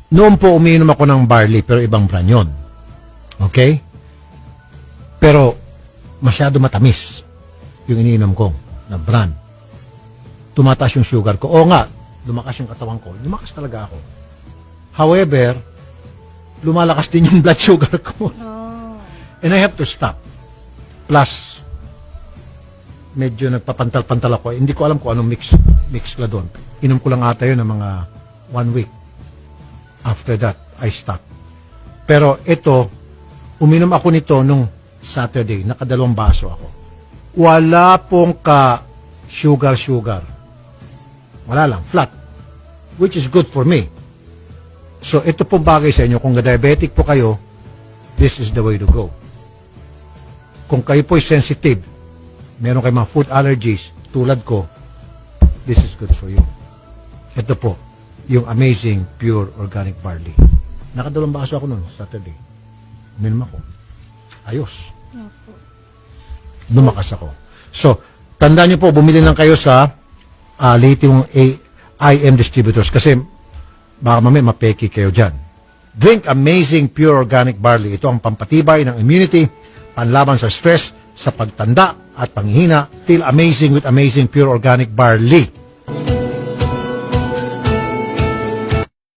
Noon po umiinom ako ng barley, pero ibang brand yun. Okay? Pero masyado matamis yung iniinom ko na brand. Tumataas yung sugar ko. Oo nga, lumakas yung katawan ko. Lumakas talaga ako. However, lumalakas din yung blood sugar ko. And I have to stop. Plus, medyo nagpapantal-pantal ako. Hindi ko alam kung anong mix na doon. Inom ko lang ata yun ng mga 1 week. After that, I stopped. Pero ito, uminom ako nito nung Saturday. Nakadalawang baso ako. Wala pong sugar. Wala lang, flat. Which is good for me. So, ito po bagay sa inyo. Kung diabetic po kayo, this is the way to go. Kung kayo po sensitive, meron kayo mga food allergies, tulad ko, this is good for you. Ito po, yung amazing pure organic barley. Nakadalawang baso ako noon, Saturday. Uminom ako. Ayos. Lumakas ako. So, tandaan niyo po, bumili lang kayo sa lithium IM distributors kasi baka mamaya mapeki kayo dyan. Drink amazing pure organic barley. Ito ang pampatibay ng immunity, panlaban sa stress, sa pagtanda at panghihina. Feel amazing with amazing pure organic barley.